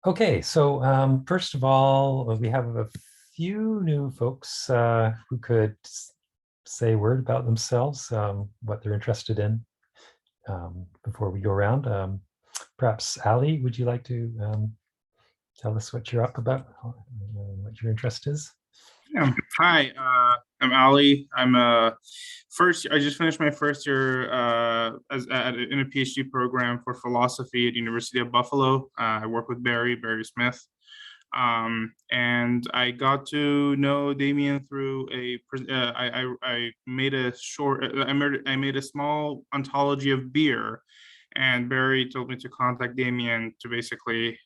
Okay, so first of all, we have a few new folks who could say a word about themselves, what they're interested in before we go around. Perhaps Ali, would you like to tell us what you're up about, what your interest is? Yeah. Hi, I'm Ali. I just finished my first year in a PhD program for philosophy at University of Buffalo. I work with Barry Smith. And I got to know Damien through I made a small ontology of beer, and Barry told me to contact Damien to basically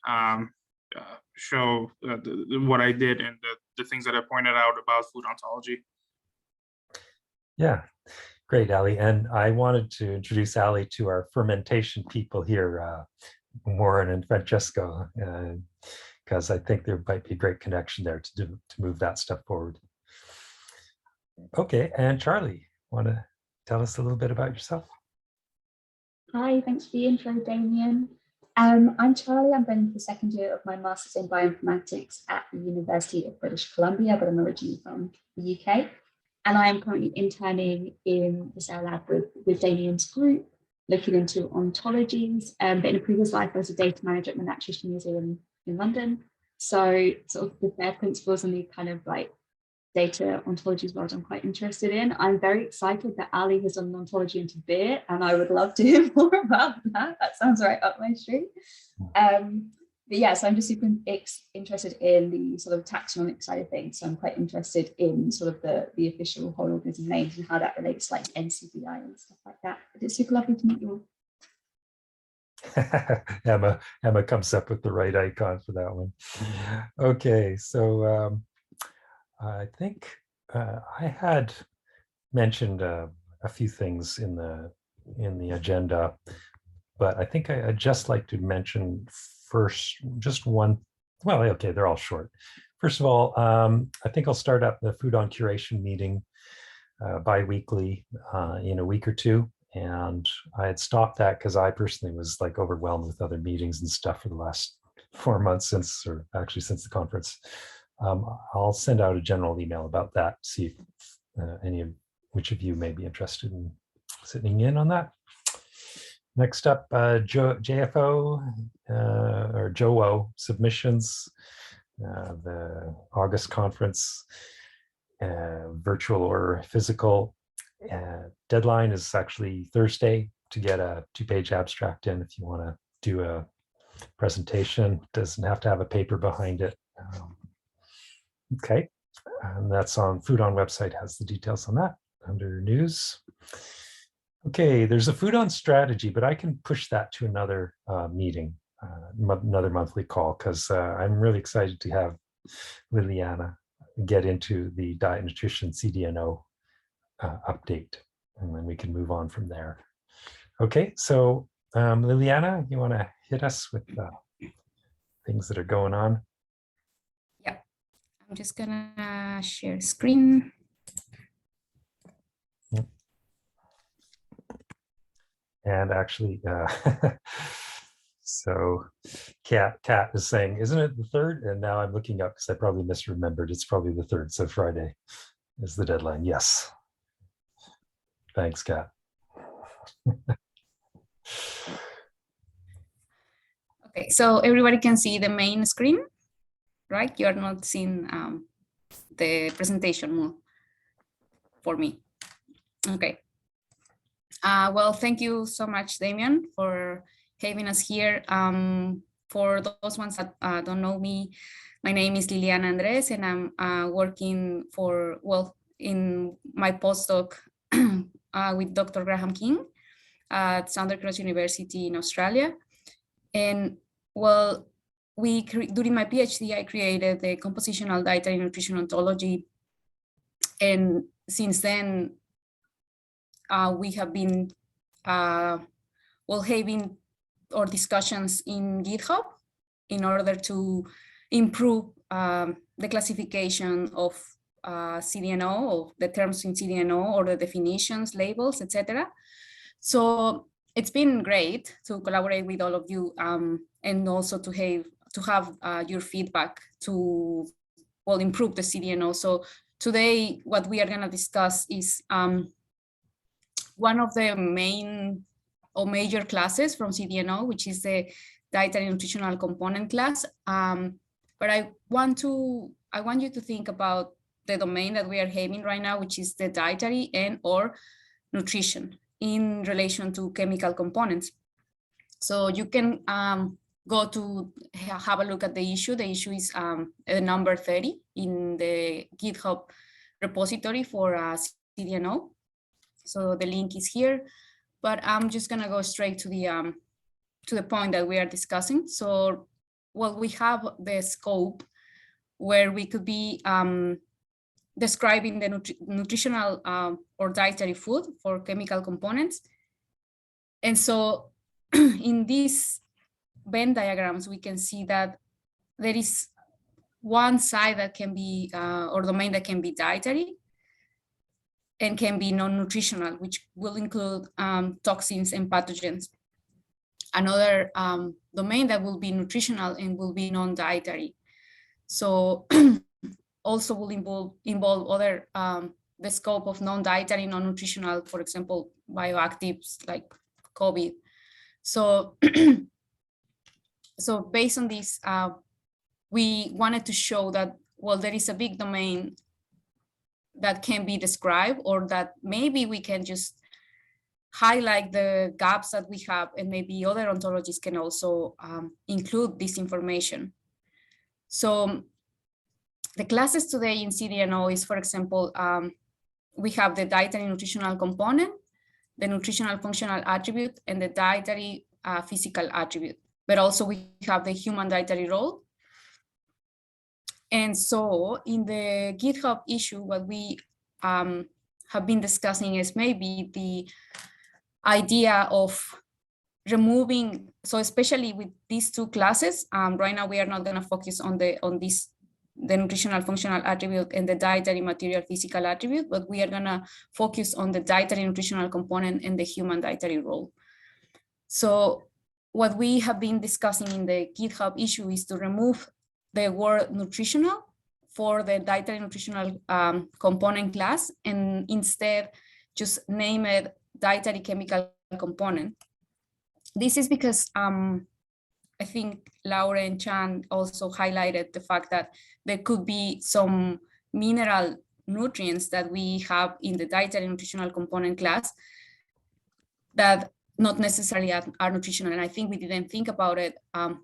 show what I did and the things that I pointed out about food ontology. Yeah, great, Ali. And I wanted to introduce Ali to our fermentation people here, Warren and Francesco, because I think there might be a great connection there to move that stuff forward. Okay, and Charlie, want to tell us a little bit about yourself? Hi, thanks for the intro, Damien. I'm Charlie. I'm going into the second year of my Master's in Bioinformatics at the University of British Columbia, but I'm originally from the UK. And I am currently interning in the cell lab with Damien's group, looking into ontologies. But in a previous life, I was a data manager at the Natural History Museum in London. So sort of the FAIR principles and the kind of like data ontologies world I'm quite interested in. I'm very excited that Ali has done an ontology into beer, and I would love to hear more about that. That sounds right up my street. But yeah, so I'm just super interested in the sort of taxonomic side of things. So I'm quite interested in sort of the official whole organism names and how that relates to like NCBI and stuff like that. But it's super lovely to meet you all. Emma comes up with the right icon for that one. Okay, so I think I had mentioned a few things in the agenda, but I think I'd just like to mention first just one. Well, okay, they're all short. First of all, I think I'll start up the Food on Curation meeting bi-weekly in a week or two. And I had stopped that because I personally was like overwhelmed with other meetings and stuff for the last 4 months since the conference. I'll send out a general email about that, see if which of you may be interested in sitting in on that. Next up, JFOW or JFOW submissions, the August conference, virtual or physical. Deadline is actually Thursday to get a 2-page abstract in if you want to do a presentation. Doesn't have to have a paper behind it. Okay, and that's on Food On website, has the details on that under news. Okay, there's a Food On strategy, but I can push that to another meeting, another monthly call, because I'm really excited to have Liliana get into the diet nutrition CDNO update, and then we can move on from there. Okay, so Liliana, you want to hit us with things that are going on? Yeah, I'm just gonna share screen. And actually, so Kat is saying, isn't it the 3rd? And now I'm looking up because I probably misremembered. It's probably the 3rd. So Friday is the deadline. Yes. Thanks, Kat. Okay, so everybody can see the main screen, right? You're not seeing the presentation for me. Okay. Well, thank you so much, Damien, for having us here. For those ones that don't know me, my name is Liliana Andres, and I'm working in my postdoc with Dr. Graham King at Southern Cross University in Australia. And well, during my PhD, I created the Compositional Dietary Nutrition Ontology. And since then, we have been having our discussions in GitHub in order to improve the classification of CDNO, of the terms in CDNO, or the definitions, labels, etc. So it's been great to collaborate with all of you and also to have to have your feedback to, well, improve the CDNO. So today, what we are going to discuss is one of the main or major classes from CDNO, which is the dietary nutritional component class. But I want you to think about the domain that we are having right now, which is the dietary and or nutrition in relation to chemical components. So you can go to have a look at the issue. The issue is number 30 in the GitHub repository for CDNO. So the link is here, but I'm just gonna go straight to the point that we are discussing. So, well, we have the scope where we could be describing the nutritional or dietary food for chemical components. And so in these Venn diagrams, we can see that there is one side that can be, or domain that can be dietary and can be non-nutritional, which will include toxins and pathogens. Another domain that will be nutritional and will be non-dietary. So also will involve other, the scope of non-dietary, non-nutritional, for example, bioactives like COVID. So, so based on this, we wanted to show that, well, there is a big domain that can be described, or that maybe we can just highlight the gaps that we have, and maybe other ontologies can also include this information. So the classes today in CDNO is, for example, we have the dietary nutritional component, the nutritional functional attribute, and the dietary physical attribute. But also we have the human dietary role. And so in the GitHub issue, what we have been discussing is maybe the idea of removing, so especially with these two classes, right now we are not going to focus on the nutritional functional attribute and the dietary material physical attribute, but we are going to focus on the dietary nutritional component and the human dietary role. So what we have been discussing in the GitHub issue is to remove the word nutritional for the dietary nutritional component class, and instead just name it dietary chemical component. This is because I think Laura and Chan also highlighted the fact that there could be some mineral nutrients that we have in the dietary nutritional component class that not necessarily are nutritional. And I think we didn't think about it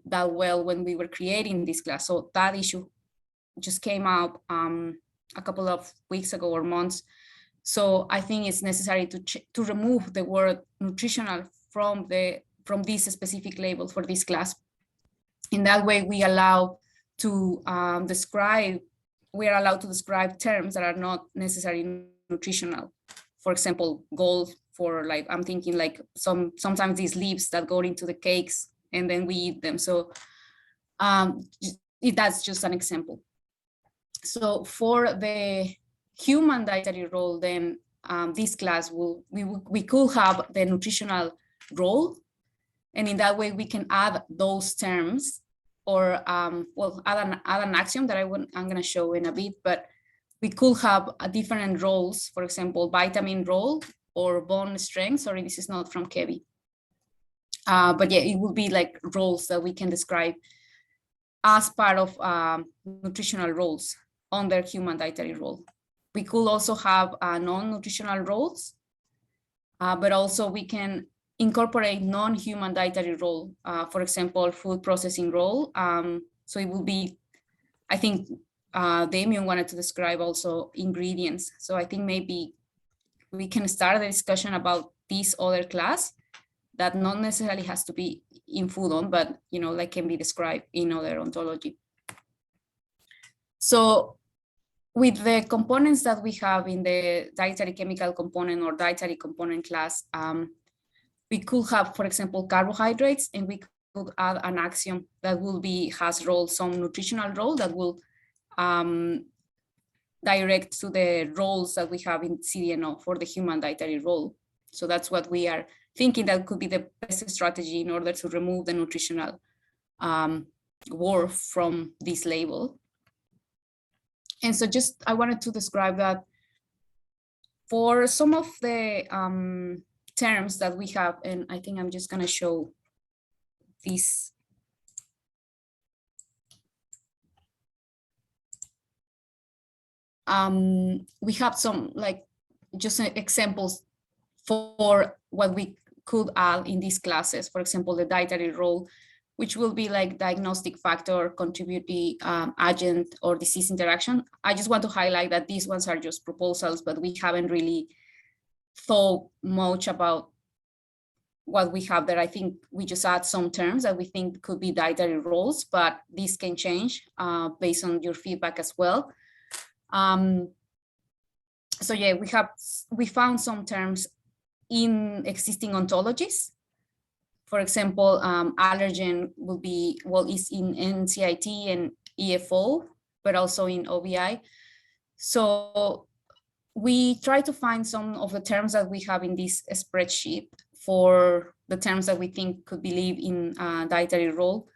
that well when we were creating this class. So that issue just came up a couple of weeks ago or months. So I think it's necessary to remove the word nutritional from this specific label for this class. In that way, we are allowed to describe terms that are not necessarily nutritional. For example, gold, for like, I'm thinking like sometimes these leaves that go into the cakes and then we eat them. So that's just an example. So for the human dietary role, then this class we could have the nutritional role, and in that way we can add those terms, or well, add an axiom that I'm going to show in a bit, but we could have different roles, for example, vitamin role or bone strength. Sorry, this is not from Kevi. But yeah, it would be like roles that we can describe as part of nutritional roles under human dietary role. We could also have non-nutritional roles, but also we can incorporate non-human dietary role, for example, food processing role. So it will be, I think Damien wanted to describe also ingredients. So I think maybe we can start the discussion about this other class that not necessarily has to be in food on, but like can be described in other ontology. So with the components that we have in the dietary chemical component or dietary component class, we could have, for example, carbohydrates, and we could add an axiom that will has role, some nutritional role that will direct to the roles that we have in CDNO for the human dietary role. So that's what we are thinking that could be the best strategy in order to remove the nutritional word from this label. And so just I wanted to describe that for some of the terms that we have, and I think I'm just going to show this. We have some like just examples for what we could add in these classes. For example, the dietary role, which will be like diagnostic factor, contributing agent, or disease interaction. I just want to highlight that these ones are just proposals, but we haven't really thought much about what we have there. I think we just add some terms that we think could be dietary roles, but these can change based on your feedback as well. So yeah, we found some terms in existing ontologies. For example, allergen will be, well, is in NCIT and EFO, but also in OBI. So we try to find some of the terms that we have in this spreadsheet for the terms that we think could believe in dietary role.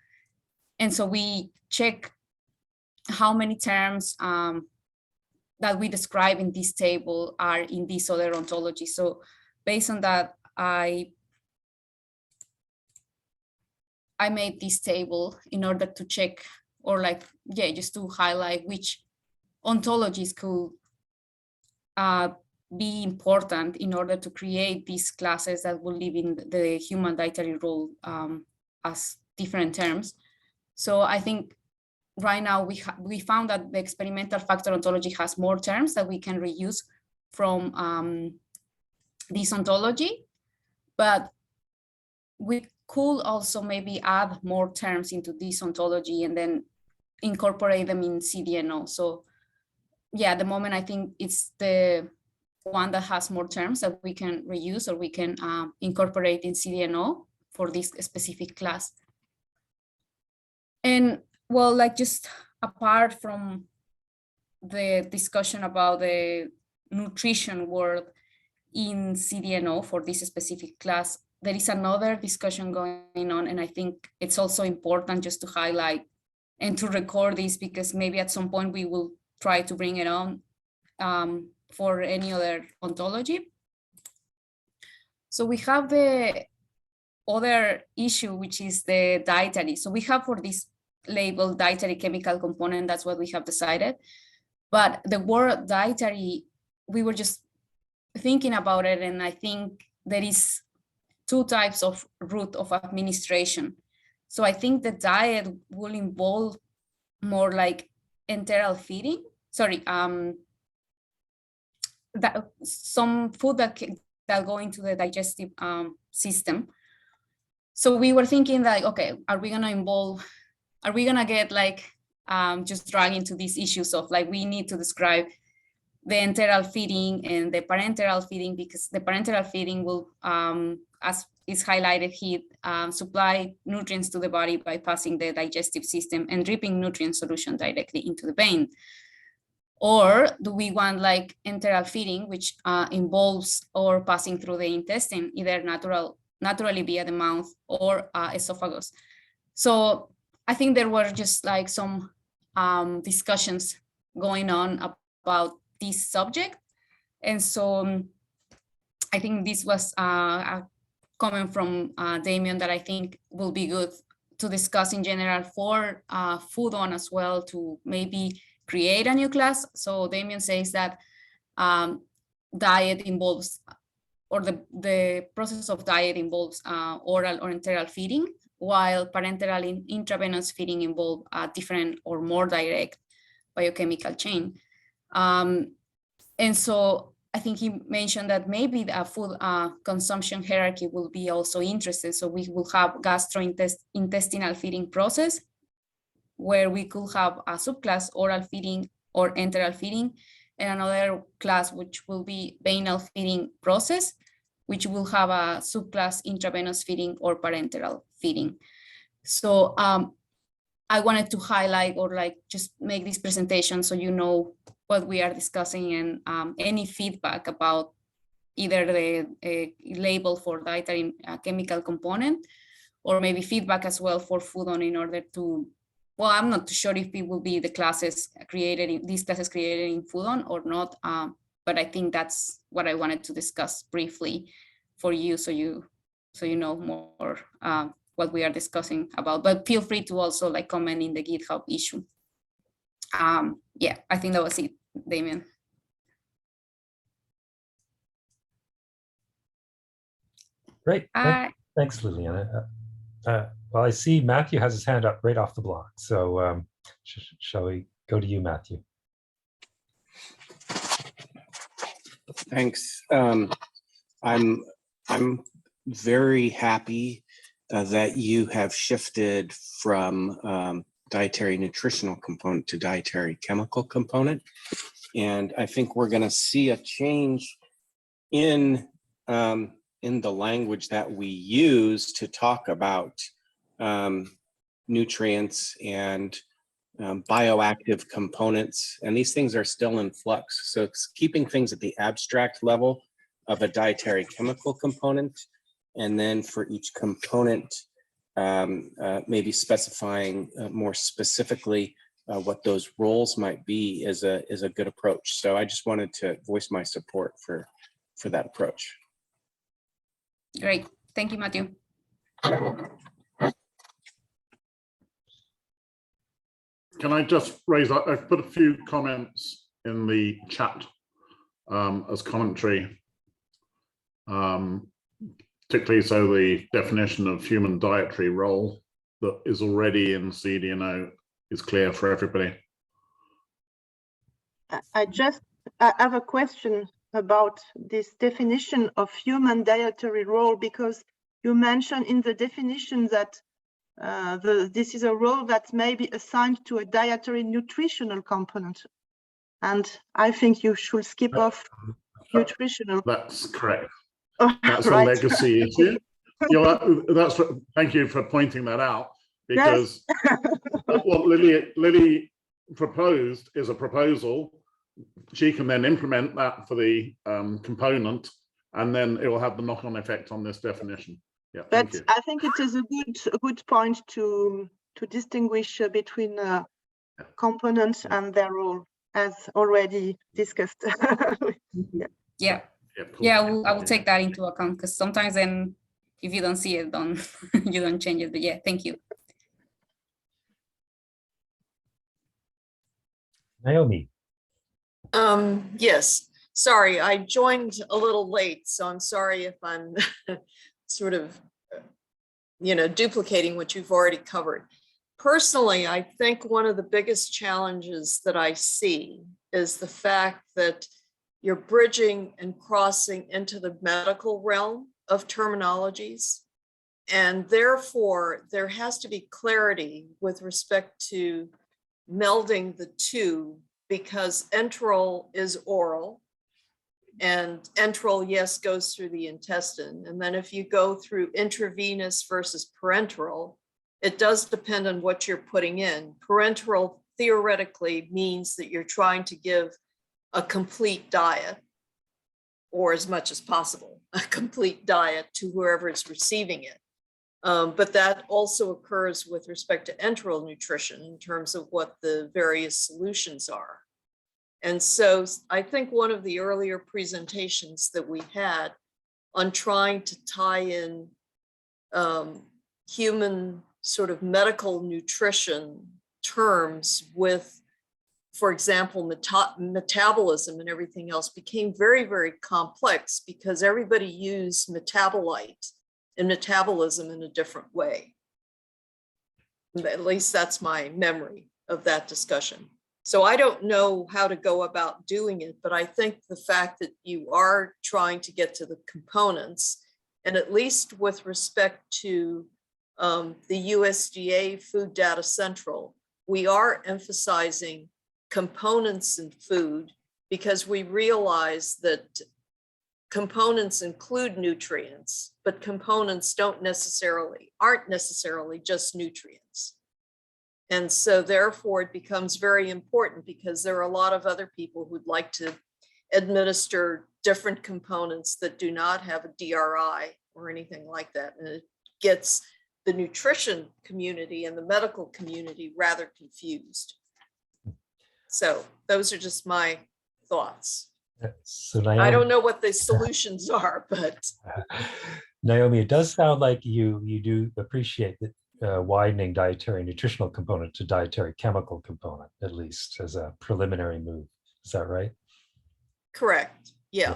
And so we check how many terms that we describe in this table are in this other ontology. So based on that, I made this table in order to check, or like, yeah, just to highlight which ontologies could be important in order to create these classes that will live in the human dietary role as different terms. So I think right now we found that the experimental factor ontology has more terms that we can reuse from this ontology, but we could also maybe add more terms into this ontology and then incorporate them in CDNO. So yeah, at the moment, I think it's the one that has more terms that we can reuse or we can incorporate in CDNO for this specific class. And well, like just apart from the discussion about the nutrition word in CDNO for this specific class, there is another discussion going on, and I think it's also important just to highlight and to record this, because maybe at some point we will try to bring it on for any other ontology. So we have the other issue, which is the dietary. So we have for this label dietary chemical component, that's what we have decided. But the word dietary, we were just thinking about it, and I think there is two types of route of administration. So I think the diet will involve more like enteral feeding. Sorry, that some food that go into the digestive system. So we were thinking that, okay, are we gonna get like just drag into these issues of like we need to describe the enteral feeding and the parenteral feeding, because the parenteral feeding will, as is highlighted here, supply nutrients to the body by passing the digestive system and dripping nutrient solution directly into the vein. Or do we want like enteral feeding, which involves or passing through the intestine, either naturally via the mouth or esophagus? So I think there were just like some discussions going on about this subject. And so I think this was coming from Damien that I think will be good to discuss in general for food on as well, to maybe create a new class. So Damien says that diet involves, or the process of diet involves oral or enteral feeding, while parenteral and intravenous feeding involve a different or more direct biochemical chain. And so I think he mentioned that maybe the food consumption hierarchy will be also interested. So we will have gastrointestinal feeding process, where we could have a subclass oral feeding or enteral feeding, and another class which will be venal feeding process, which will have a subclass intravenous feeding or parenteral feeding. So I wanted to highlight or like just make this presentation so you know what we are discussing, and any feedback about either the label for dietary chemical component, or maybe feedback as well for food on, in order to well, I'm not too sure if it will be the classes created, these classes created in Food On or not, but I think that's what I wanted to discuss briefly for you, so you know more what we are discussing about. But feel free to also like comment in the GitHub issue. Yeah, I think that was it, Damien. Great. Thanks, Liliana. Well, I see Matthew has his hand up right off the block. So shall we go to you, Matthew? Thanks. I'm very happy that you have shifted from dietary nutritional component to dietary chemical component. And I think we're going to see a change in the language that we use to talk about nutrients and bioactive components. And these things are still in flux. So it's keeping things at the abstract level of a dietary chemical component. And then for each component, maybe specifying more specifically what those roles might be is a good approach. So I just wanted to voice my support for that approach. Great. Thank you, Matthew. Can I just raise, I've put a few comments in the chat as commentary, particularly so the definition of human dietary role that is already in CDNO is clear for everybody. I have a question about this definition of human dietary role, because you mentioned in the definition that this is a role that may be assigned to a dietary nutritional component. And I think you should skip off nutritional. That's correct. Oh, that's right. A legacy issue. Thank you for pointing that out, because yes. What Lily proposed is a proposal. She can then implement that for the component, and then it will have the knock-on effect on this definition. Yeah, but I think it is a good point to distinguish between components and their role, as already discussed. Yeah. I will take that into account, because sometimes then if you don't see it, you don't change it. But yeah, thank you. Naomi. Yes, sorry, I joined a little late, so I'm sorry if I'm sort of, duplicating what you've already covered. Personally, I think one of the biggest challenges that I see is the fact that you're bridging and crossing into the medical realm of terminologies. And therefore, there has to be clarity with respect to melding the two, because enteral is oral, and enteral, yes, goes through the intestine. And then if you go through intravenous versus parenteral, it does depend on what you're putting in. Parenteral theoretically means that you're trying to give a complete diet, or as much as possible, a complete diet to whoever is receiving it. But that also occurs with respect to enteral nutrition in terms of what the various solutions are. And so I think one of the earlier presentations that we had on trying to tie in human sort of medical nutrition terms with, for example, metabolism and everything else became very, very complex, because everybody used metabolite and metabolism in a different way. At least that's my memory of that discussion. So I don't know how to go about doing it, but I think the fact that you are trying to get to the components, and at least with respect to the USDA Food Data Central, we are emphasizing components in food, because we realize that components include nutrients, but components aren't necessarily just nutrients. And so therefore it becomes very important, because there are a lot of other people who'd like to administer different components that do not have a DRI or anything like that. And it gets the nutrition community and the medical community rather confused. So those are just my thoughts. So Naomi, I don't know what the solutions are, but Naomi, it does sound like you do appreciate the widening dietary nutritional component to dietary chemical component, at least as a preliminary move. Is that right? correct. Yeah.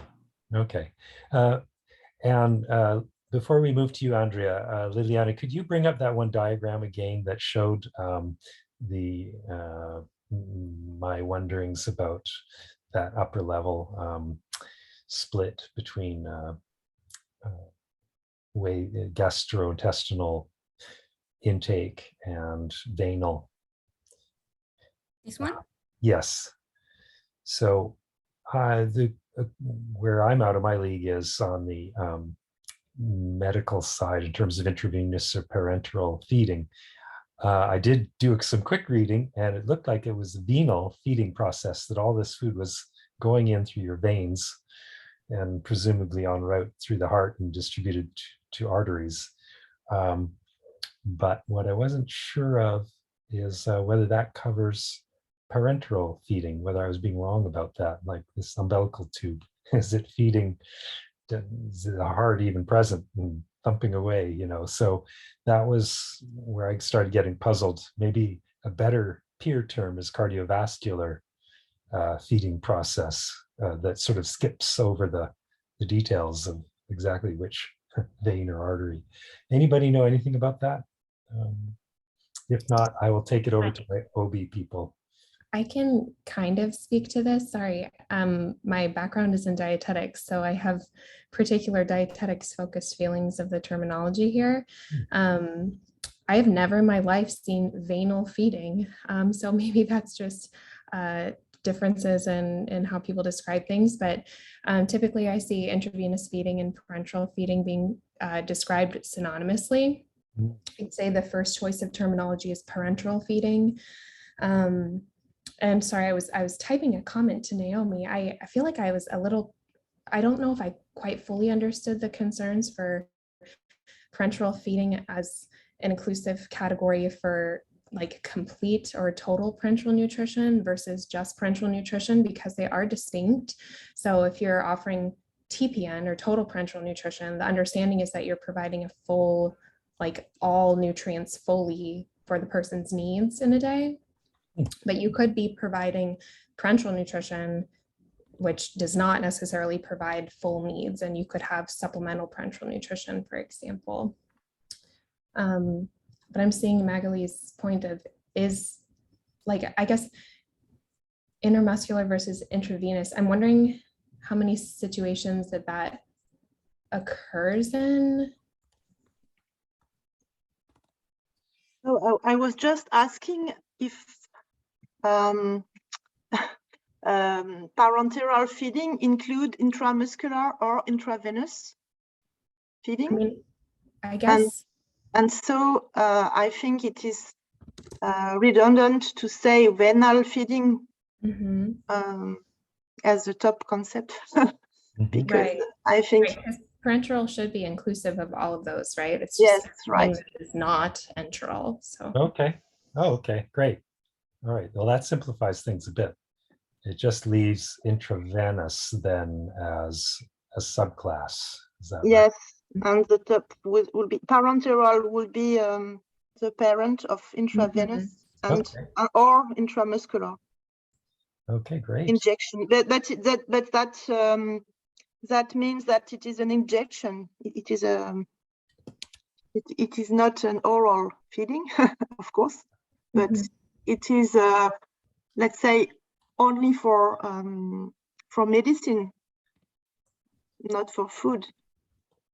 Okay. And before we move to you, Andrea, Liliana, could you bring up that one diagram again that showed my wonderings about that upper level split between gastrointestinal intake and venal? This one? Yes. So where I'm out of my league is on the medical side in terms of intravenous or parenteral feeding. I did do some quick reading, and it looked like it was the venal feeding process, that all this food was going in through your veins and presumably en route through the heart and distributed to arteries. But what I wasn't sure of is whether that covers parenteral feeding, whether I was being wrong about that, like this umbilical tube. Is it feeding, is the heart even present and thumping away, you know? So that was where I started getting puzzled. Maybe a better peer term is cardiovascular feeding process that sort of skips over the details of exactly which vein or artery. Anybody know anything about that? If not, I will take it over to my OB people. I can kind of speak to this. Sorry. My background is in dietetics, so I have particular dietetics focused feelings of the terminology here. I have never in my life seen venal feeding. So maybe that's just differences in how people describe things, but typically I see intravenous feeding and parenteral feeding being described synonymously. I'd say the first choice of terminology is parenteral feeding. And sorry, I was typing a comment to Naomi. I feel like I was a little, I don't know if I quite fully understood the concerns for parenteral feeding as an inclusive category for like complete or total parenteral nutrition versus just parenteral nutrition, because they are distinct. So if you're offering TPN or total parenteral nutrition, the understanding is that you're providing a full, like all nutrients fully for the person's needs in a day. But you could be providing parenteral nutrition, which does not necessarily provide full needs, and you could have supplemental parenteral nutrition, for example. But I'm seeing Magali's point of is like, I guess, intermuscular versus intravenous. I'm wondering how many situations that occurs in. So I was just asking if parenteral feeding include intramuscular or intravenous feeding. I mean, I guess. And so I think it is redundant to say venal feeding as the top concept, because I think parenteral should be inclusive of all of those, right? It's just right. It's not enteral. So okay. Oh, okay, great. All right. Well, that simplifies things a bit. It just leaves intravenous then as a subclass. Is that yes? Right? And the top will be parenteral, will be the parent of intravenous and or intramuscular. Okay, great. Injection, but that means that it is an injection. It is it is not an oral feeding, of course, but it is let's say only for medicine, not for food.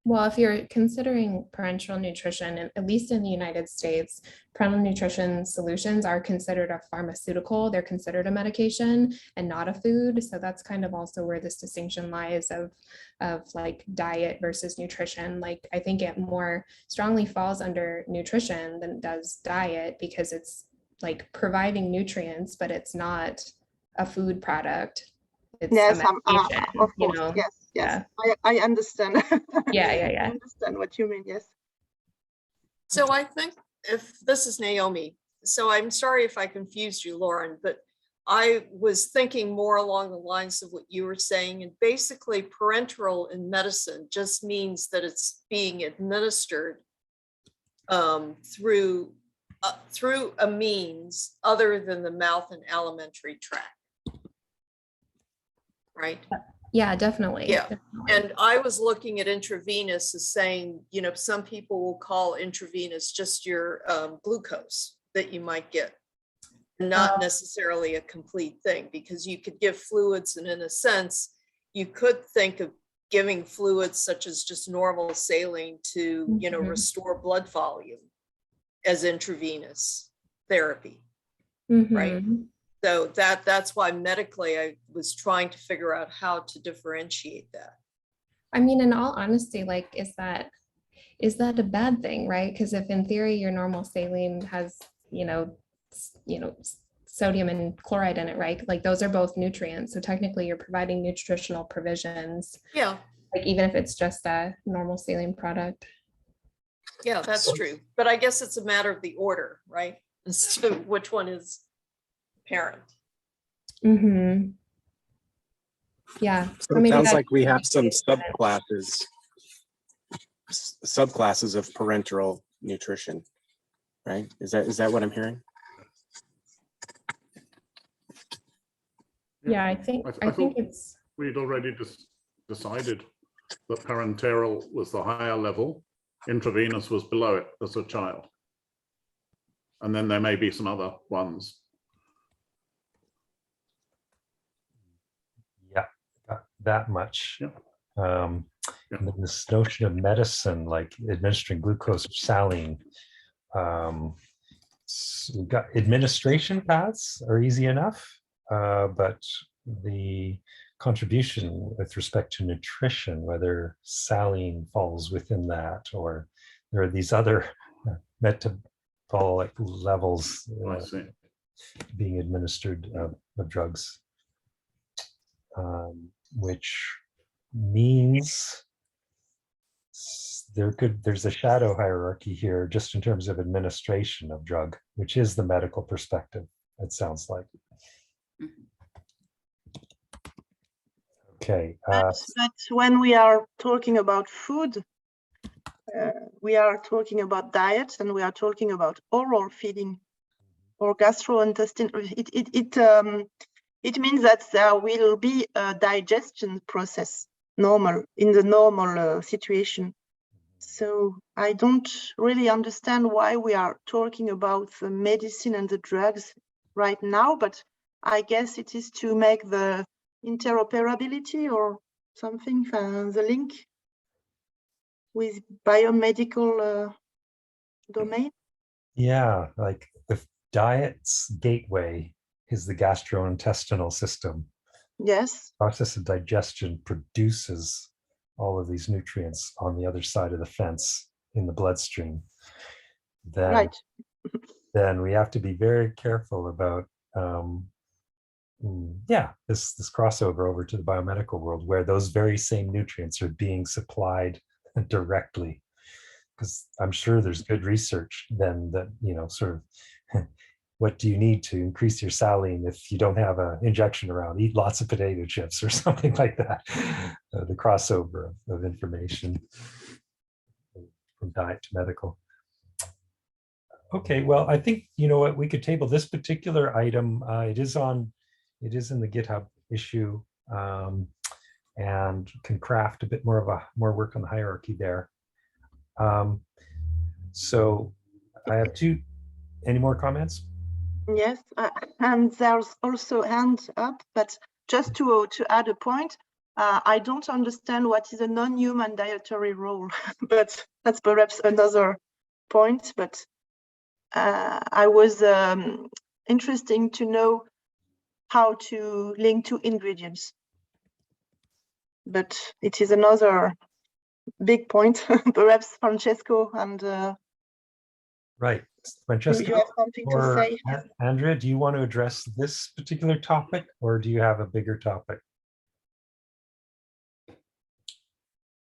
Well, if you're considering parenteral nutrition, at least in the United States, parenteral nutrition solutions are considered a pharmaceutical. They're considered a medication and not a food. So that's kind of also where this distinction lies of like diet versus nutrition. Like I think it more strongly falls under nutrition than it does diet, because it's like providing nutrients, but it's not a food product. It's yes, a medication, of course, you know? yes. Yeah. I understand. Yeah. I understand what you mean, yes. So I think if this is Naomi, so I'm sorry if I confused you, Lauren, but I was thinking more along the lines of what you were saying. And basically parenteral in medicine just means that it's being administered through a means other than the mouth and alimentary tract. Right? Yeah, definitely. Yeah. Definitely. And I was looking at intravenous as saying, you know, some people will call intravenous just your glucose that you might get, not necessarily a complete thing, because you could give fluids, and in a sense, you could think of giving fluids such as just normal saline to, you know, restore blood volume as intravenous therapy, right? So that's why medically I was trying to figure out how to differentiate that. I mean, in all honesty, like, is that a bad thing, right? Because if in theory your normal saline has, sodium and chloride in it, right? Like those are both nutrients. So technically you're providing nutritional provisions. Yeah. Like even if it's just a normal saline product. Yeah, that's true. But I guess it's a matter of the order, right? As to which one is parent. Mm-hmm. Yeah. So it sounds like we have some subclasses of parenteral nutrition, right? Is that what I'm hearing? Yeah, I think it's. We'd already decided that parenteral was the higher level, intravenous was below it as a child. And then there may be some other ones. Yeah, that much. Yeah. And then this notion of medicine, like administering glucose or saline, so we've got administration paths are easy enough, but the contribution with respect to nutrition, whether saline falls within that, or there are these other metabolic levels being administered of drugs, which means there's a shadow hierarchy here just in terms of administration of drug, which is the medical perspective, it sounds like. Okay. But when we are talking about food, we are talking about diet, and we are talking about oral feeding or gastrointestinal. It means that there will be a digestion process in the normal situation. So I don't really understand why we are talking about the medicine and the drugs right now, but I guess it is to make the interoperability or something, the link with biomedical domain. Yeah, like the diet's gateway is the gastrointestinal system. Yes. Process of digestion produces all of these nutrients on the other side of the fence in the bloodstream. Then we have to be very careful about this crossover over to the biomedical world, where those very same nutrients are being supplied directly, because I'm sure there's good research then that, sort of what do you need to increase your saline if you don't have an injection around? Eat lots of potato chips or something like that. The crossover of information from diet to medical. Okay, well, I think, what, we could table this particular item. It is in the GitHub issue, and can craft a bit more work on the hierarchy there. So I have any more comments? Yes, and there's also hand up, but just to add a point, I don't understand what is a non-human dietary role, but that's perhaps another point. But I was interesting to know how to link to ingredients, but it is another big point. Perhaps Francesco and right. Francesco, you have something to say. Andrea, do you want to address this particular topic, or do you have a bigger topic?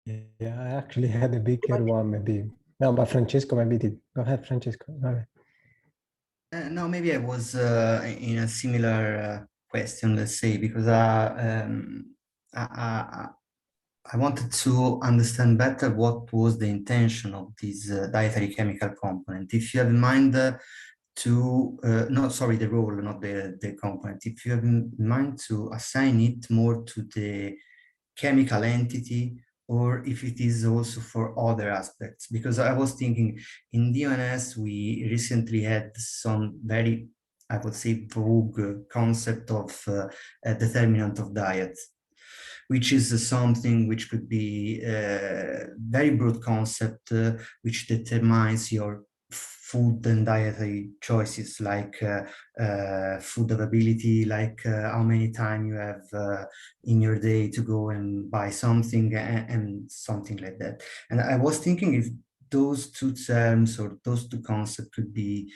Yeah, I actually had a bigger one, maybe No, but Francesco maybe did. Go ahead, Francesco. Go ahead. No, maybe I was in a similar question, let's say, because I wanted to understand better what was the intention of this dietary chemical component. If you have in mind the role, not the component. If you have in mind to assign it more to the chemical entity, or if it is also for other aspects. Because I was thinking in DNS, we recently had some very, I would say, vogue concept of a determinant of diet, which is something which could be a very broad concept, which determines your food and dietary choices, like food availability, like how many time you have in your day to go and buy something, and something like that. And I was thinking if those two terms or those two concepts could be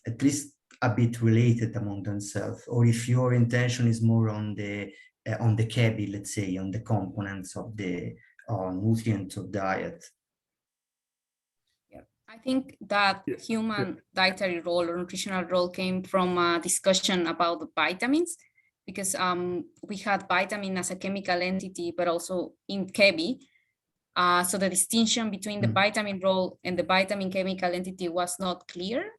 at least a bit related among themselves, or if your intention is more on the KEBI, let's say, on the components of the nutrients of diet. I think that human dietary role or nutritional role came from a discussion about the vitamins, because we had vitamin as a chemical entity, but also in KEBI. So the distinction between the vitamin role and the vitamin chemical entity was not clear.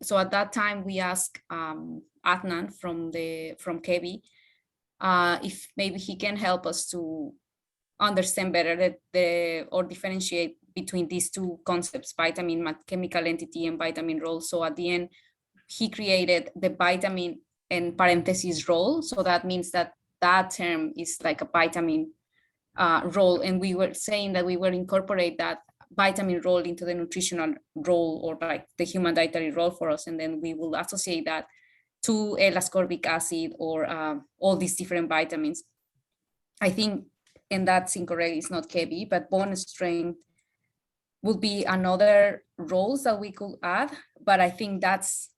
So at that time, we asked Adnan from KEBI if maybe he can help us to understand better or differentiate between these two concepts, vitamin chemical entity and vitamin role. So at the end, he created the vitamin and parentheses role. So that means that term is like a vitamin role. And we were saying that we will incorporate that vitamin role into the nutritional role, or like the human dietary role for us. And then we will associate that to L-ascorbic acid or all these different vitamins. I think, and that's incorrect, it's not KEBI, but bone strength would be another roles that we could add. But I think that's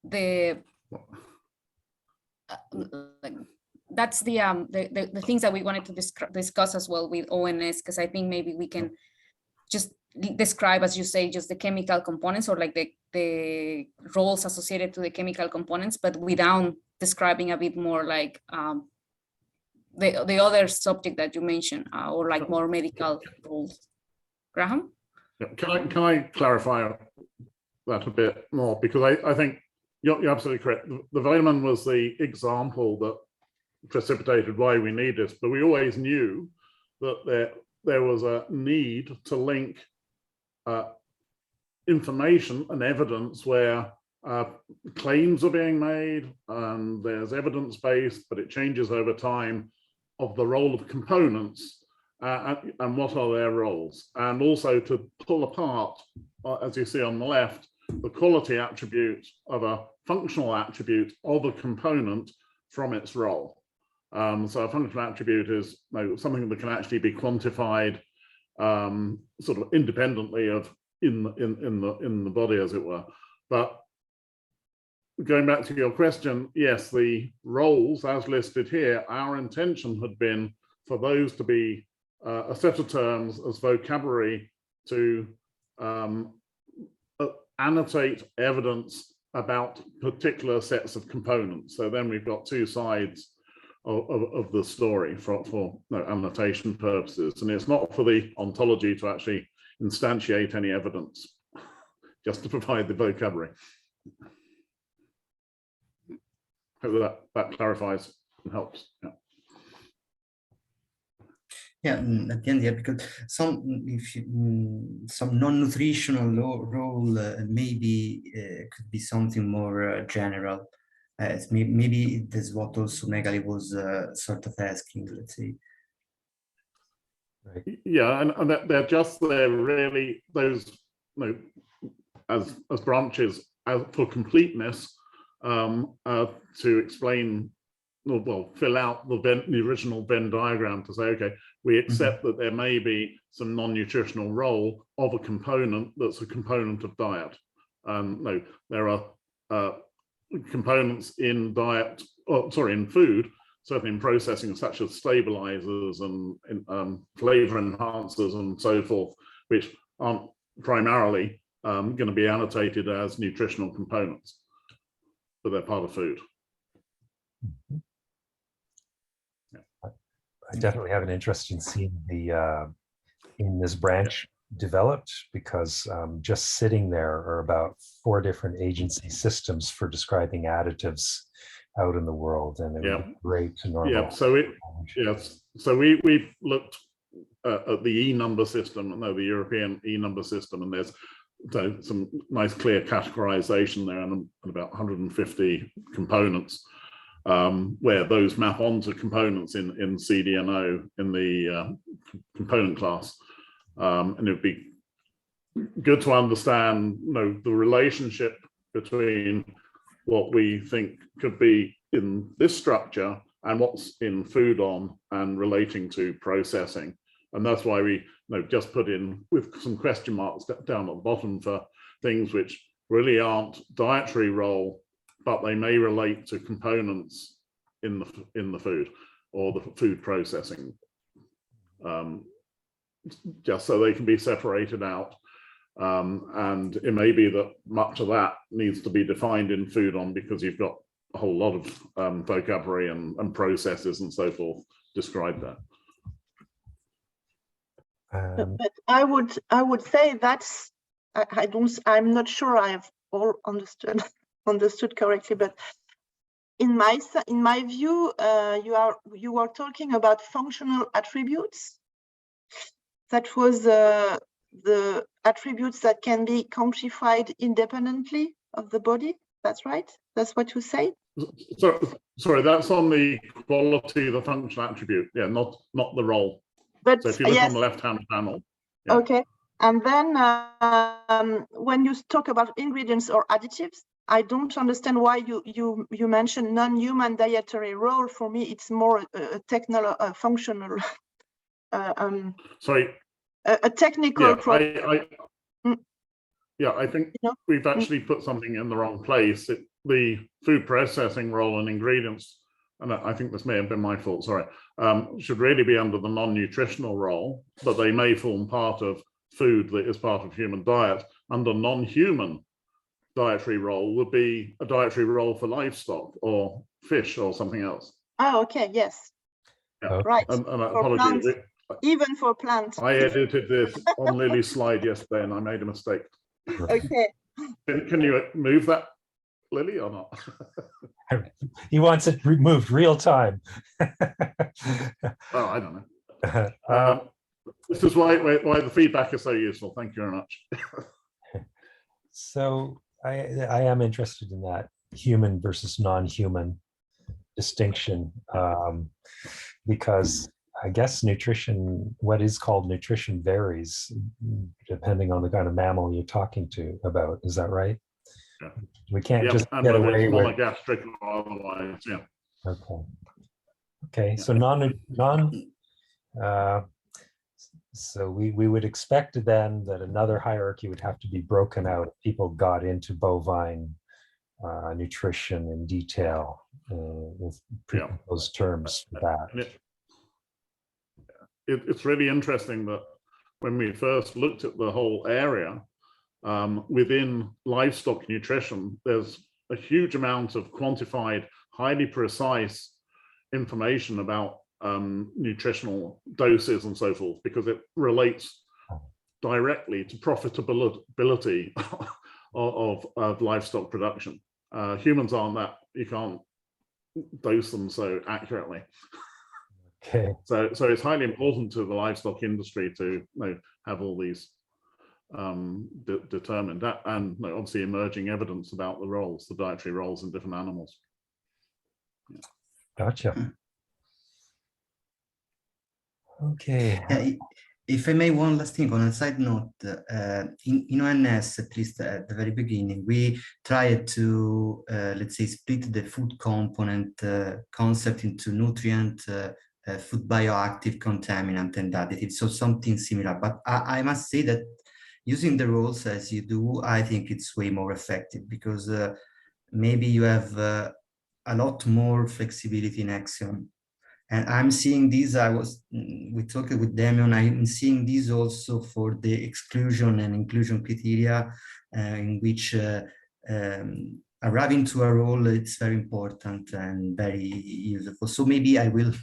the things that we wanted to discuss as well with ONS, because I think maybe we can just describe, as you say, just the chemical components, or like the roles associated to the chemical components, but without describing a bit more like the other subject that you mentioned, or like more medical roles. Graham? Yeah. Can I clarify that a bit more? Because I think you're absolutely correct. The vitamin was the example that precipitated why we need this, but we always knew that there was a need to link information and evidence where claims are being made, and there's evidence-based, but it changes over time, of the role of components and what are their roles. And also to pull apart, as you see on the left, the quality attribute of a functional attribute of a component from its role. So a functional attribute is something that can actually be quantified sort of independently of in the body, as it were. But going back to your question, yes, the roles as listed here, our intention had been for those to be a set of terms as vocabulary to annotate evidence about particular sets of components. So then we've got two sides of the story for annotation purposes. And it's not for the ontology to actually instantiate any evidence, just to provide the vocabulary. Hope that clarifies and helps. Yeah, at the end, yeah, because some non-nutritional role maybe could be something more general. Maybe that's what also Megali was sort of asking, let's say. Right. Yeah, and they're just there really, those as branches for completeness, to explain, well, fill out the original Venn diagram to say, okay, we accept that there may be some non-nutritional role of a component that's a component of diet. No, there are components in diet, in food, certainly in processing, such as stabilizers and flavor enhancers and so forth, which aren't primarily going to be annotated as nutritional components, but they're part of food. I definitely have an interest in seeing the in this branch developed, because just sitting there are about 4 different agency systems for describing additives out in the world, and it would be great to normalize. So we've looked at the E-number system, the European E-number system, and there's some nice clear categorization there, and about 150 components where those map onto components in CDNO in the component class. And it would be good to understand, the relationship between what we think could be in this structure and what's in food on and relating to processing. And that's why we just put in with some question marks down at the bottom for things which really aren't dietary role, but they may relate to components in the food or the food processing. Just so they can be separated out. And it may be that much of that needs to be defined in food on, because you've got a whole lot of vocabulary and processes and so forth described there. But I would say that's, I'm not sure I have all understood correctly, but in my view, you are talking about functional attributes. That was the attributes that can be quantified independently of the body. That's right? That's what you say? So, sorry, that's on the quality of the functional attribute. Yeah, not the role. But so if you look on the left-hand panel. Yeah. Okay. And then when you talk about ingredients or additives, I don't understand why you mention non-human dietary role. For me, it's more a technical, functional. Sorry. A technical. Yeah, I think we've actually put something in the wrong place. The food processing role and ingredients, and I think this may have been my fault, sorry, should really be under the non-nutritional role, but they may form part of food that is part of human diet. Under non-human dietary role would be a dietary role for livestock or fish or something else. Oh, okay, yes. Yeah. Right. And apologies. Even for plants. I edited this on Lily's slide yesterday and I made a mistake. Okay. Can you move that, Lily, or not? He wants it removed real time. Oh, I don't know. This is why the feedback is so useful. Thank you very much. So I am interested in that human versus non-human distinction, because I guess nutrition, what is called nutrition, varies depending on the kind of mammal you're talking about. Is that right? Yeah. We can't just get away with monogastric or otherwise. Yeah. Okay. Okay. So so we would expect then that another hierarchy would have to be broken out if people got into bovine nutrition in detail with those terms for that. It's really interesting that when we first looked at the whole area, within livestock nutrition, there's a huge amount of quantified, highly precise information about nutritional doses and so forth, because it relates directly to profitability of livestock production. Humans aren't that, you can't dose them so accurately. Okay. So it's highly important to the livestock industry to have all these determined, and obviously emerging evidence about the roles, the dietary roles in different animals. Gotcha. Okay. Yeah, if I may, one last thing on a side note, in ONS, at least at the very beginning, we tried to, let's say, split the food component concept into nutrient, food bioactive, contaminant, and additive, so something similar. But I must say that using the roles as you do, I think it's way more effective, because maybe you have a lot more flexibility in action. And I'm seeing these, we talked with Damien, I'm seeing these also for the exclusion and inclusion criteria in which arriving to a role, it's very important and very useful. So maybe I will,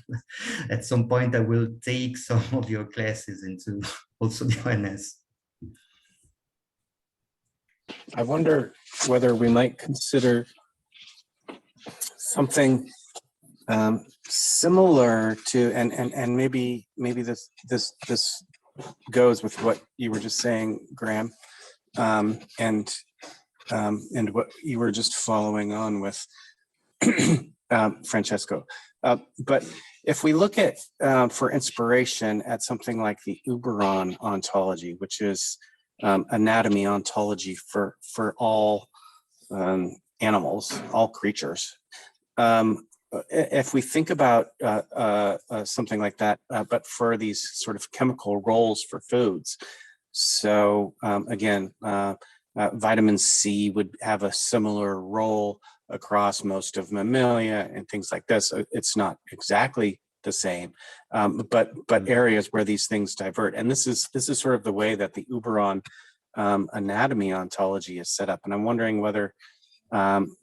at some point, I will take some of your classes into also the ONS. I wonder whether we might consider something similar to, and maybe this goes with what you were just saying, Graham, and what you were just following on with, Francesco. But if we look at, for inspiration, at something like the Uberon ontology, which is anatomy ontology for all animals, all creatures. If we think about something like that, but for these sort of chemical roles for foods, so again, vitamin C would have a similar role across most of mammalia and things like this. It's not exactly the same, but areas where these things divert. And this is sort of the way that the Uberon anatomy ontology is set up. And I'm wondering whether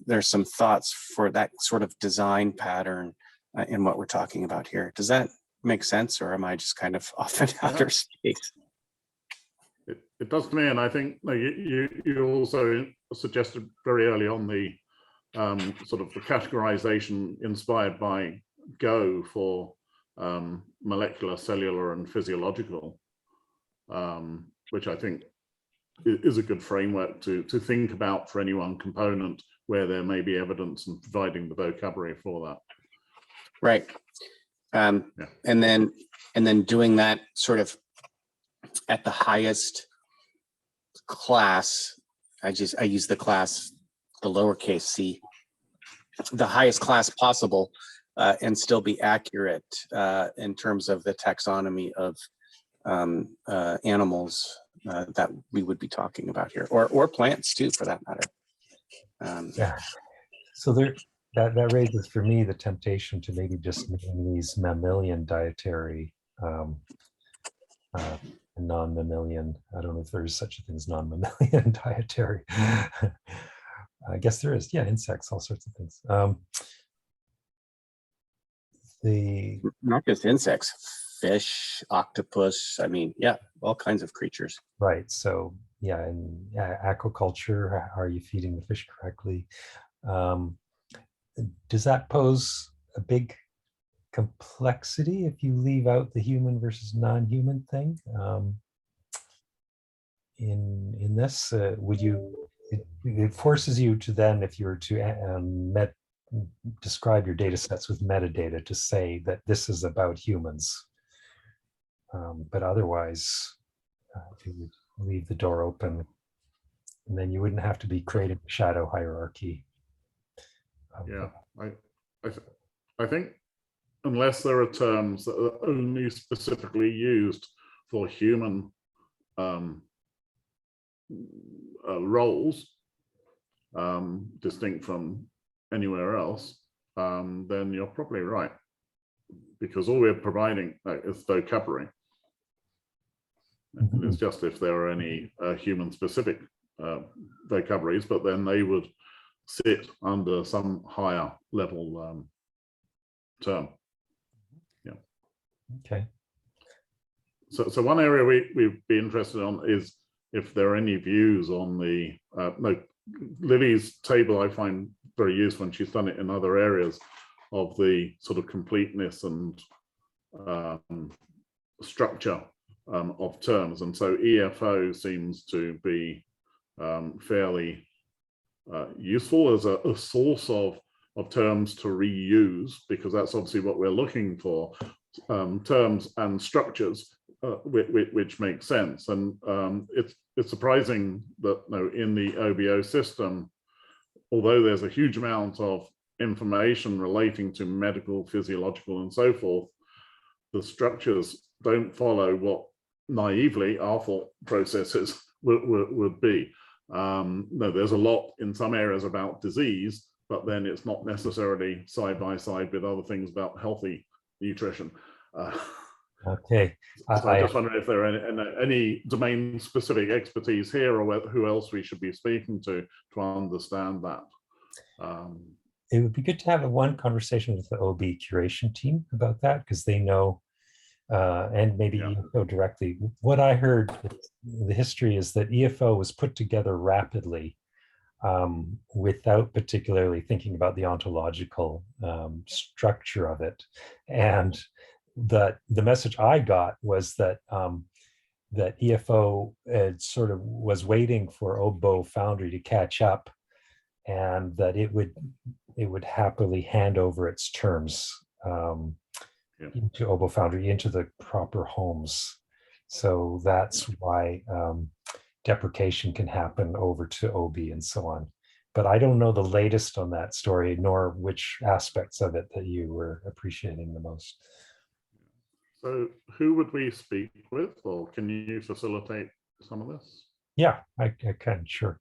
there's some thoughts for that sort of design pattern in what we're talking about here. Does that make sense, or am I just kind of off in outer space? It does to me, and I think you also suggested very early on the sort of the categorization inspired by Go for molecular, cellular, and physiological, which I think is a good framework to think about for any one component where there may be evidence and providing the vocabulary for that. Right. Yeah. And then doing that sort of at the highest class. I use the class, the lowercase c, the highest class possible, and still be accurate in terms of the taxonomy of animals that we would be talking about here, or plants too, for that matter. Yeah. So that raises for me the temptation to maybe just name these mammalian dietary non-mammalian. I don't know if there is such a thing as non-mammalian dietary. I guess there is. Yeah, insects, all sorts of things. Not just insects, fish, octopus. I mean, yeah, all kinds of creatures. Right. So yeah, in aquaculture, are you feeding the fish correctly? Does that pose a big complexity if you leave out the human versus non-human thing? In this, would you? It forces you to then, if you were to describe your data sets with metadata, to say that this is about humans. But otherwise, if you would leave the door open, and then you wouldn't have to be creating a shadow hierarchy. Yeah, I think unless there are terms that are only specifically used for human roles, distinct from anywhere else, then you're probably right, because all we're providing is vocabulary. And it's just if there are any human-specific vocabularies, but then they would sit under some higher level term. Yeah. Okay. So one area we'd be interested on is if there are any views on the Lily's table. I find very useful, and she's done it in other areas of the sort of completeness and structure of terms. And so EFO seems to be fairly useful as a source of terms to reuse, because that's obviously what we're looking for, terms and structures which make sense. And it's surprising that in the OBO system, although there's a huge amount of information relating to medical, physiological, and so forth, the structures don't follow what naively our thought processes would be. No, there's a lot in some areas about disease, but then it's not necessarily side by side with other things about healthy nutrition. Okay. So I just wonder if there are any domain-specific expertise here, or who else we should be speaking to understand that. It would be good to have one conversation with the OB curation team about that, because they know, and maybe EFO directly. What I heard, the history is that EFO was put together rapidly without particularly thinking about the ontological structure of it. And that the message I got was that that EFO sort of was waiting for Obo Foundry to catch up, and that it would happily hand over its terms into Obo Foundry, into the proper homes. So that's why deprecation can happen over to OB and so on. But I don't know the latest on that story, nor which aspects of it that you were appreciating the most. So who would we speak with, or can you facilitate some of this? Yeah, I can, sure.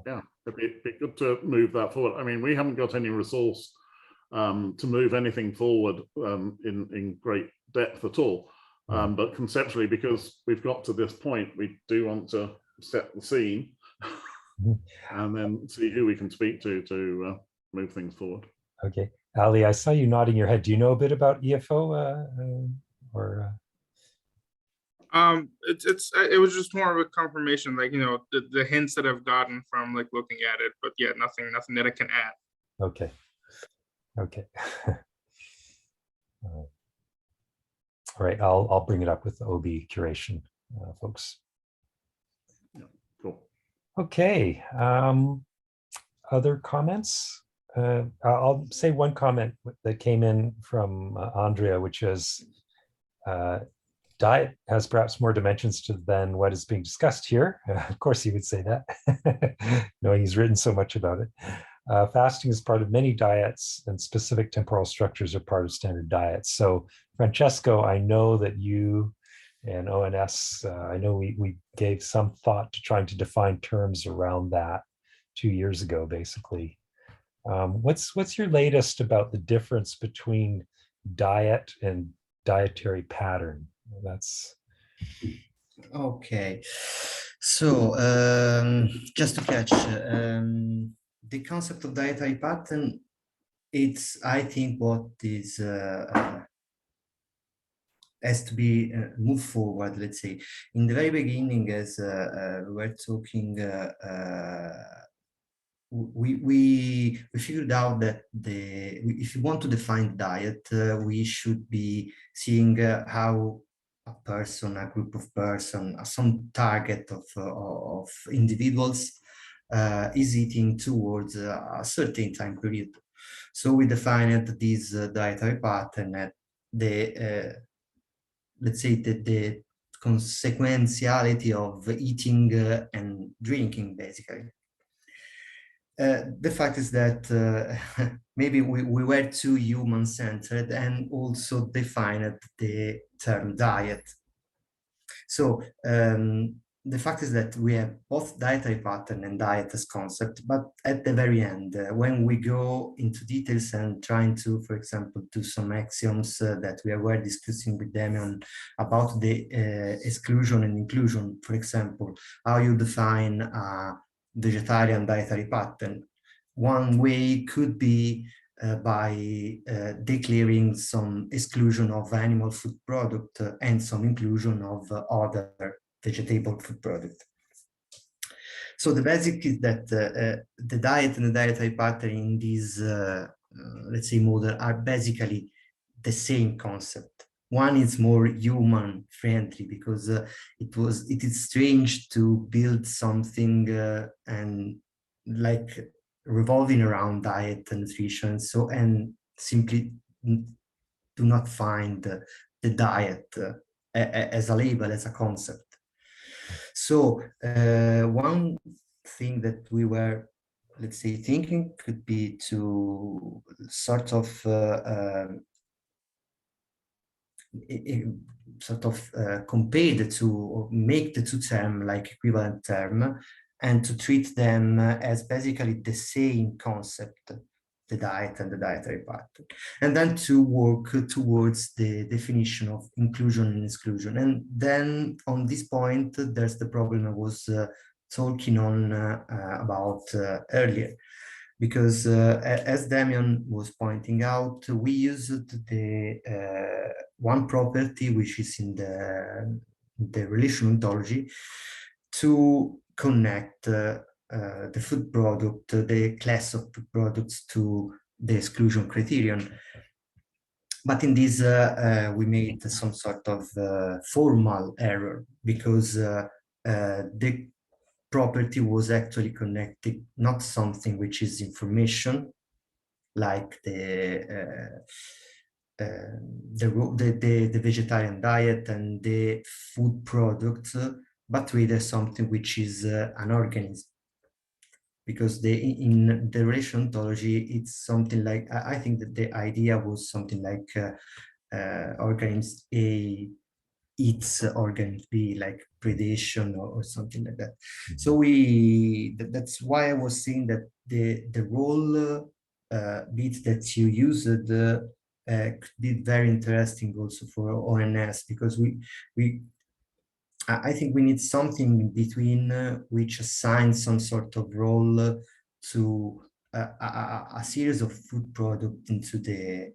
Yeah, it'd be good to move that forward. I mean, we haven't got any resource to move anything forward in great depth at all. But conceptually, because we've got to this point, we do want to set the scene and then see who we can speak to move things forward. Okay, Ali, I saw you nodding your head. Do you know a bit about EFO or? It was just more of a confirmation, like, you know, the hints that I've gotten from like looking at it, but yeah, nothing that I can add. Okay. Okay. All right, I'll bring it up with the OB curation folks. Yeah, cool. Okay. Other comments? I'll say one comment that came in from Andrea, which is diet has perhaps more dimensions than what is being discussed here. Of course, he would say that, knowing he's written so much about it. Fasting is part of many diets, and specific temporal structures are part of standard diets. So, Francesco, I know that you and ONS, I know we gave some thought to trying to define terms around that 2 years ago, basically. What's your latest about the difference between diet and dietary pattern? That's okay. So just to catch, the concept of dietary pattern, it's, I think, what is has to be moved forward. Let's say in the very beginning, as we were talking, we figured out that if you want to define diet, we should be seeing how a person, a group of person, some target of individuals is eating towards a certain time period. So we defined this dietary pattern at the let's say the consequentiality of eating and drinking, basically. The fact is that maybe we were too human-centered and also defined the term diet. So the fact is that we have both dietary pattern and diet as concept, but at the very end, when we go into details and trying to, for example, do some axioms that we were discussing with Damian about the exclusion and inclusion, for example, how you define a vegetarian dietary pattern. One way could be by declaring some exclusion of animal food product and some inclusion of other vegetable food product. So the basic is that the diet and the dietary pattern in this, let's say, model are basically the same concept. One is more human friendly because it is strange to build something and like revolving around diet and nutrition, so and simply do not find the diet as a label, as a concept. So one thing that we were, let's say, thinking could be to sort of compare the two, or make the two terms like equivalent term, and to treat them as basically the same concept. the diet and the dietary pattern, and then to work towards the definition of inclusion and exclusion. And then on this point, there's the problem I was talking on about earlier, because as Damian was pointing out, we used the one property which is in the relation ontology to connect the food product, the class of food products, to the exclusion criterion. But in this, we made some sort of formal error, because the property was actually connected, not something which is information, like the vegetarian diet and the food products, but rather something which is an organism. Because in the relation ontology, it's something like, I think that the idea was something like organism A eats organism B, like predation or something like that. So that's why I was saying that the role bit that you used could be very interesting also for ONS, because I think we need something in between which assigns some sort of role to a series of food products into the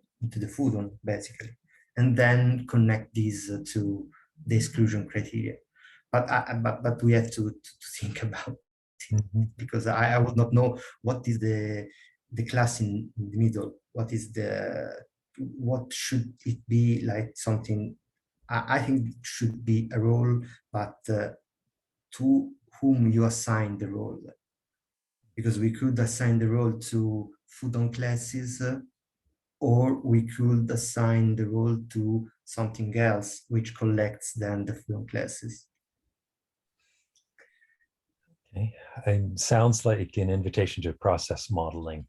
food one, basically, and then connect these to the exclusion criteria. But we have to think about it, because I would not know what is the class in the middle. What should it be, like something? I think it should be a role, but to whom you assign the role. Because we could assign the role to food on classes, or we could assign the role to something else, which collects then the food on classes. Okay, it sounds like an invitation to process modeling,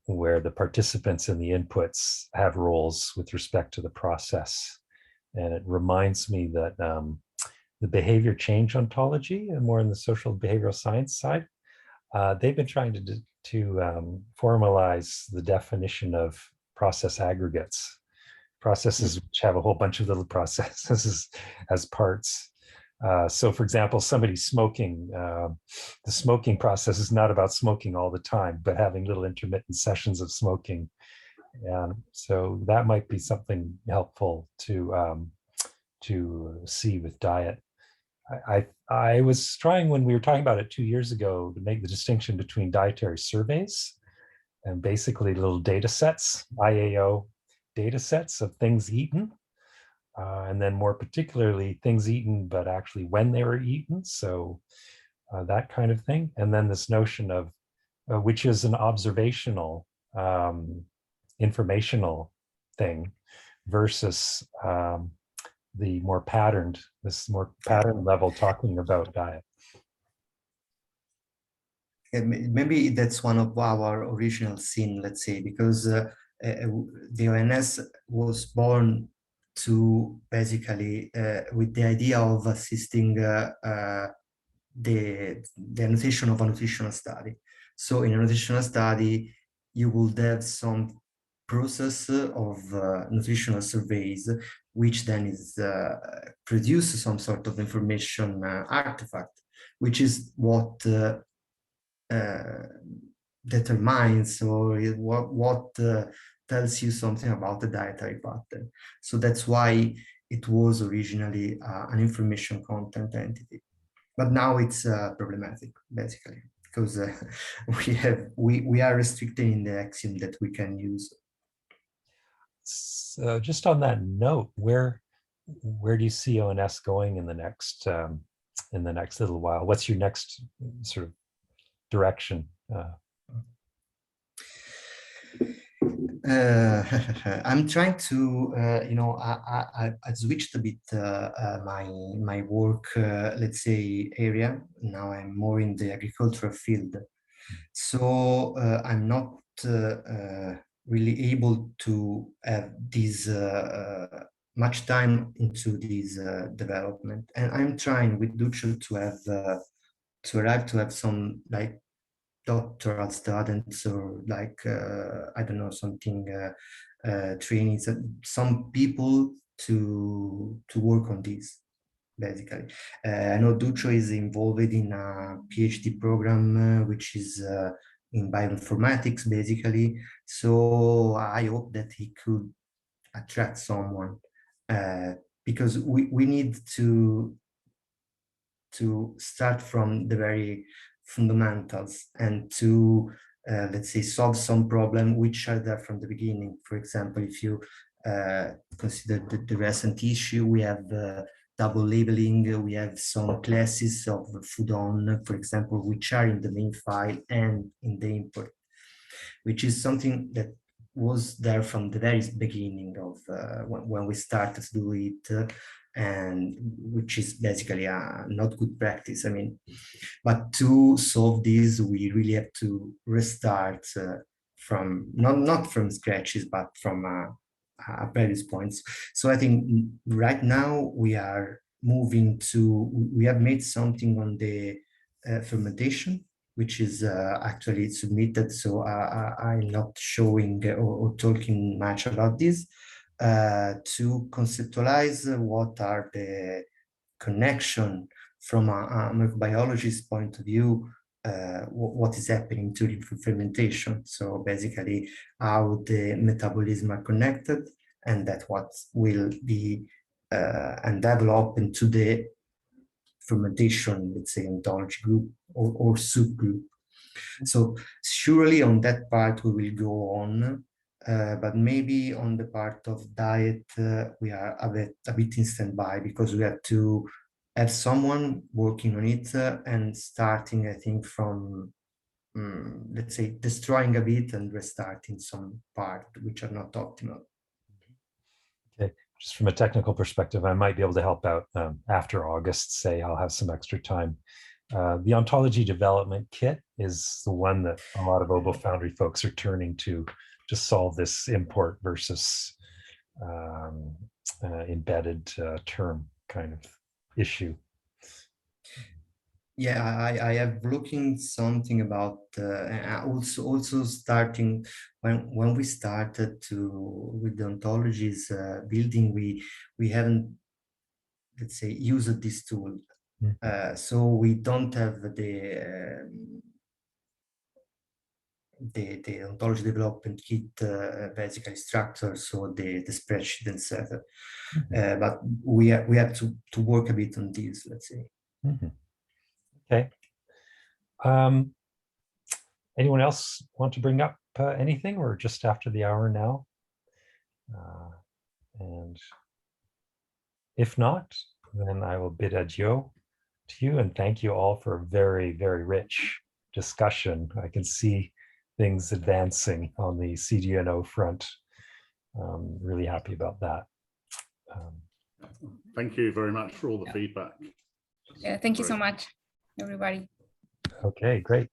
where the participants and the inputs have roles with respect to the process. And it reminds me that the behavior change ontology, and more in the social behavioral science side, they've been trying to formalize the definition of process aggregates, processes which have a whole bunch of little processes as parts. So for example, somebody smoking, the smoking process is not about smoking all the time, but having little intermittent sessions of smoking. And so that might be something helpful to see with diet. I was trying, when we were talking about it 2 years ago, to make the distinction between dietary surveys and basically little data sets, IAO data sets of things eaten. And then more particularly things eaten, but actually when they were eaten. So that kind of thing. And then this notion of, which is an observational, informational thing versus the more patterned, this more pattern level talking about diet. Maybe that's one of our original sin, let's say, because the ONS was born to basically with the idea of assisting the annotation of a nutritional study. So in a nutritional study, you would have some process of nutritional surveys, which then is produce some sort of information artifact, which is what determines, or what tells you something about the dietary pattern. So that's why it was originally an information content entity, but now it's problematic, basically, because we are restricted in the axiom that we can use. So just on that note, where do you see ONS going in the next little while? What's your next sort of direction? I'm trying to, I switched a bit my work, let's say, area. Now I'm more in the agricultural field. So I'm not really able to have this much time into this development. And I'm trying with Duccio to have some like doctoral students or like I don't know, something trainees, some people to work on this. Basically, I know Duccio is involved in a PhD program which is in bioinformatics, basically. So I hope that he could attract someone because we need to start from the very fundamentals and to let's say solve some problem which are there from the beginning. For example, if you consider the recent issue, we have double labeling, we have some classes of food on, for example, which are in the main file and in the import, which is something that was there from the very beginning of when we started to do it, and which is basically not good practice. I mean, but to solve this, we really have to restart from not from scratches, but from previous points. So I think right now we are moving to, we have made something on the fermentation, which is actually submitted. So I'm not showing or talking much about this to conceptualize what are the connection from a microbiologist point of view, what is happening during fermentation. So basically how the metabolism are connected, and that what will be and develop into the fermentation, let's say, ontology group or subgroup. So surely on that part we will go on, but maybe on the part of diet we are a bit in standby, because we have to have someone working on it and starting, I think, from let's say destroying a bit and restarting some part which are not optimal. Okay, just from a technical perspective, I might be able to help out after August, say I'll have some extra time. The ontology development kit is the one that a lot of Obo Foundry folks are turning to solve this import versus embedded term kind of issue. Yeah, I have looking something about also starting when we started with the ontologies building, we haven't, let's say, used this tool. So we don't have the ontology development kit basically structure, so the spreadsheet and set. But we have to work a bit on this, let's say. Okay. Anyone else want to bring up anything? We're just after the hour now. And if not, then I will bid adieu to you and thank you all for a very, very rich discussion. I can see things advancing on the CDNO front. Really happy about that. Thank you very much for all the feedback. Yeah, thank you so much, everybody. Okay, great.